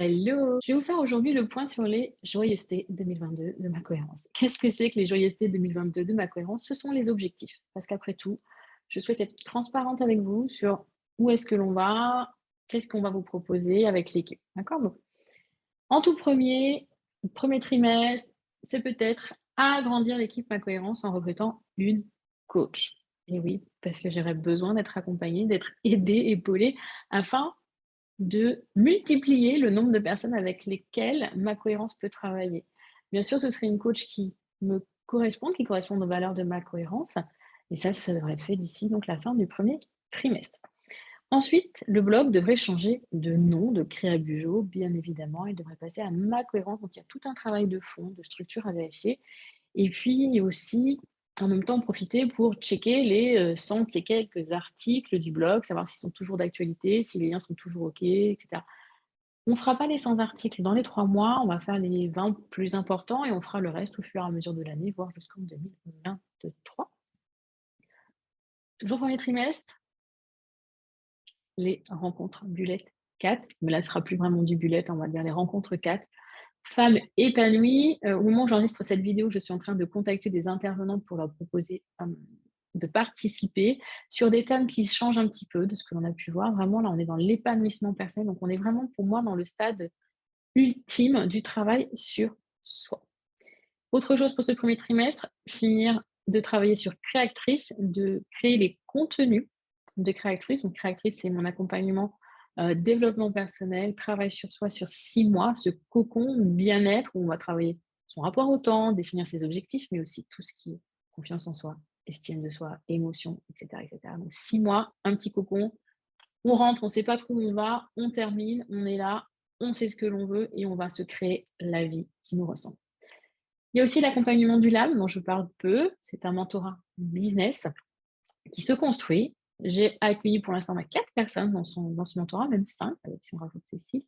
Hello! Je vais vous faire aujourd'hui le point sur les joyeusetés 2022 de ma cohérence. Qu'est-ce que c'est que les joyeusetés 2022 de ma cohérence? Ce sont les objectifs. Parce qu'après tout, je souhaite être transparente avec vous sur où est-ce que l'on va, qu'est-ce qu'on va vous proposer avec l'équipe. D'accord? Donc, en tout premier trimestre, c'est peut-être agrandir l'équipe ma cohérence en recrutant une coach. Et oui, parce que j'aurais besoin d'être accompagnée, d'être aidée, épaulée, afin de multiplier le nombre de personnes avec lesquelles ma cohérence peut travailler. Bien sûr, ce serait une coach qui me correspond, qui correspond aux valeurs de ma cohérence. Et ça devrait être fait d'ici donc la fin du premier trimestre. Ensuite, le blog devrait changer de nom, de Créabujo, bien évidemment. Il devrait passer à ma cohérence. Donc, il y a tout un travail de fond, de structure à vérifier. Et puis aussi, en même temps, profiter pour checker les 100 et quelques articles du blog, savoir s'ils sont toujours d'actualité, si les liens sont toujours OK, etc. On ne fera pas les 100 articles dans les 3 mois, on va faire les 20 plus importants et on fera le reste au fur et à mesure de l'année, voire jusqu'en 2023. Toujours premier trimestre, les rencontres bullet 4, mais là, ce sera plus vraiment du bullet, on va dire les rencontres 4. Femmes épanouies, au moment où j'enregistre cette vidéo, je suis en train de contacter des intervenantes pour leur proposer, de participer sur des thèmes qui changent un petit peu de ce que l'on a pu voir. Vraiment, là, on est dans l'épanouissement personnel, donc on est vraiment, pour moi, dans le stade ultime du travail sur soi. Autre chose pour ce premier trimestre, finir de travailler sur Créatrice, de créer les contenus de Créatrice. Donc Créatrice, c'est mon accompagnement, développement personnel, travail sur soi sur 6 mois, ce cocon bien-être où on va travailler son rapport au temps, définir ses objectifs, mais aussi tout ce qui est confiance en soi, estime de soi, émotion, et cetera, et cetera. Donc 6 mois, un petit cocon, on rentre, on ne sait pas trop où on va, on termine, on est là, on sait ce que l'on veut et on va se créer la vie qui nous ressemble. Il y a aussi l'accompagnement du LAM dont je parle peu. C'est un mentorat business qui se construit. J'ai accueilli pour l'instant 4 personnes dans ce mentorat, même 5 avec si on rajoute Cécile,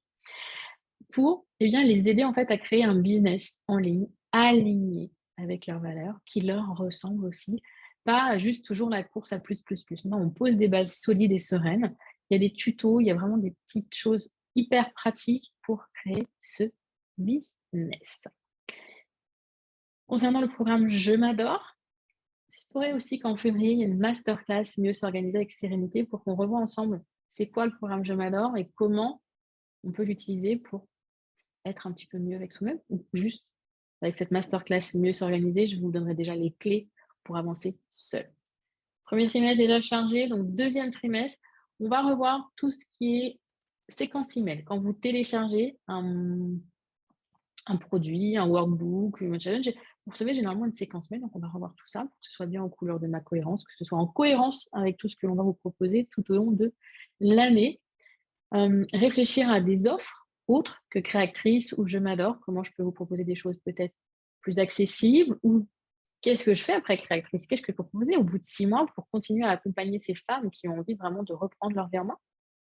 pour bien, les aider en fait à créer un business en ligne aligné avec leurs valeurs, qui leur ressemble aussi. Pas juste toujours la course à plus, plus, plus. Non, on pose des bases solides et sereines. Il y a des tutos, il y a vraiment des petites choses hyper pratiques pour créer ce business. Concernant le programme Je m'adore, il se pourrait aussi qu'en février, il y ait une masterclass Mieux s'organiser avec sérénité pour qu'on revoie ensemble c'est quoi le programme Je m'adore et comment on peut l'utiliser pour être un petit peu mieux avec soi-même ou juste avec cette masterclass Mieux s'organiser, je vous donnerai déjà les clés pour avancer seul. Premier trimestre déjà chargé, donc deuxième trimestre, on va revoir tout ce qui est séquence email. Quand vous téléchargez un produit, un workbook, un challenge. Vous recevez généralement une séquence mail, donc on va revoir tout ça pour que ce soit bien en couleur de ma cohérence, que ce soit en cohérence avec tout ce que l'on va vous proposer tout au long de l'année. Réfléchir à des offres autres que Créatrice ou Je m'adore, comment je peux vous proposer des choses peut-être plus accessibles ou qu'est-ce que je fais après Créatrice? Qu'est-ce que je peux proposer au bout de 6 mois pour continuer à accompagner ces femmes qui ont envie vraiment de reprendre leur vie en main?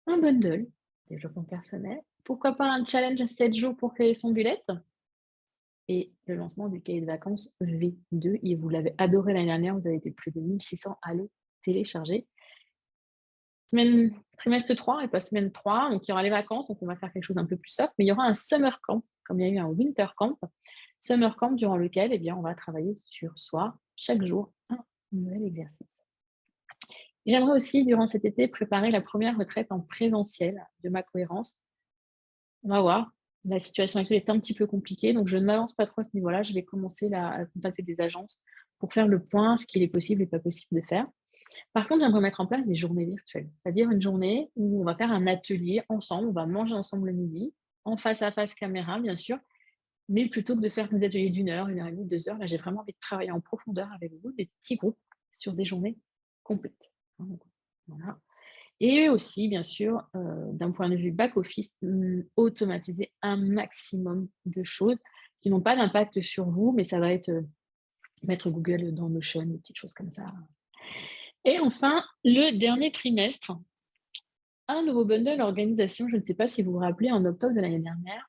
Un bundle, développement personnel. Pourquoi pas un challenge à 7 jours pour créer son bullet? Et le lancement du cahier de vacances V2 et vous l'avez adoré l'année dernière, vous avez été plus de 1600 à le télécharger. Trimestre 3 et pas semaine 3, donc il y aura les vacances, donc on va faire quelque chose d'un peu plus soft, mais il y aura un summer camp, comme il y a eu un winter camp. Summer camp durant lequel, on va travailler sur soi chaque jour un nouvel exercice. J'aimerais aussi, durant cet été, préparer la première retraite en présentiel de ma cohérence. On va voir. La situation actuelle est un petit peu compliquée, donc je ne m'avance pas trop à ce niveau-là. Je vais commencer à contacter des agences pour faire le point, ce qu'il est possible et pas possible de faire. Par contre, j'aimerais mettre en place des journées virtuelles, c'est-à-dire une journée où on va faire un atelier ensemble, on va manger ensemble le midi, en face à face caméra, bien sûr, mais plutôt que de faire des ateliers d'1 heure, 1 heure et demie, 2 heures, là, j'ai vraiment envie de travailler en profondeur avec vous, des petits groupes sur des journées complètes. Voilà. Et aussi, bien sûr, d'un point de vue back-office, automatiser un maximum de choses qui n'ont pas d'impact sur vous, mais ça va être mettre Google dans Notion, des petites choses comme ça. Et enfin, le dernier trimestre, un nouveau bundle organisation. Je ne sais pas si vous vous rappelez, en octobre de l'année dernière,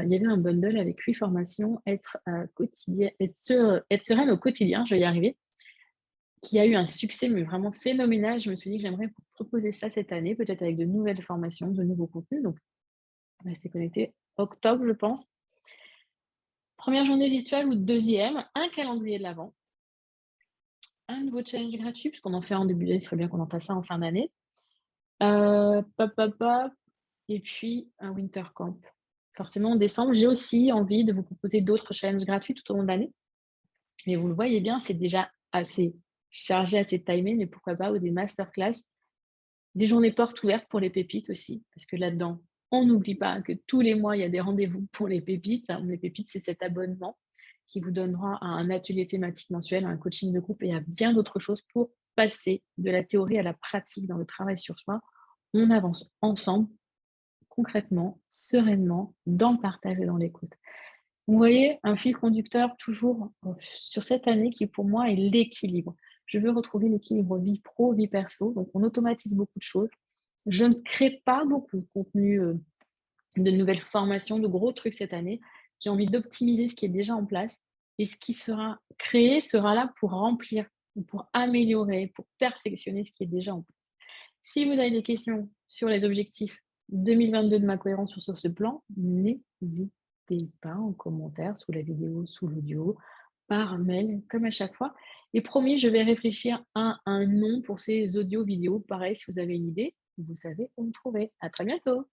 il y avait un bundle avec 8 formations, être sereine au quotidien, je vais y arriver, qui a eu un succès, mais vraiment phénoménal. Je me suis dit que j'aimerais vous proposer ça cette année, peut-être avec de nouvelles formations, de nouveaux contenus. Donc, Restez connectés. Octobre, je pense. Première journée virtuelle ou deuxième, un calendrier de l'Avent, un nouveau challenge gratuit, puisqu'on en fait un en début d'année, ce serait bien qu'on en fasse un en fin d'année. Pop, pop, pop, et puis un winter camp. Forcément, en décembre, j'ai aussi envie de vous proposer d'autres challenges gratuits tout au long de l'année. Mais vous le voyez bien, c'est déjà assez chargé, assez timé, mais pourquoi pas, ou des masterclass, des journées portes ouvertes pour les pépites aussi, parce que là-dedans, on n'oublie pas que tous les mois, il y a des rendez-vous pour les pépites. Les pépites, c'est cet abonnement qui vous donnera à un atelier thématique mensuel, à un coaching de groupe et à bien d'autres choses pour passer de la théorie à la pratique dans le travail sur soi. On avance ensemble, concrètement, sereinement, dans le partage et dans l'écoute. Vous voyez, un fil conducteur toujours sur cette année qui pour moi est l'équilibre. Je veux retrouver l'équilibre vie pro, vie perso, donc on automatise beaucoup de choses. Je ne crée pas beaucoup de contenu, de nouvelles formations, de gros trucs cette année. J'ai envie d'optimiser ce qui est déjà en place et ce qui sera créé sera là pour remplir, ou pour améliorer, pour perfectionner ce qui est déjà en place. Si vous avez des questions sur les objectifs 2022 de ma cohérence sur ce plan, n'hésitez pas en commentaire, sous la vidéo, sous l'audio, par mail, comme à chaque fois. Et promis, je vais réfléchir à un nom pour ces audios vidéos. Pareil, si vous avez une idée, vous savez où me trouver. À très bientôt.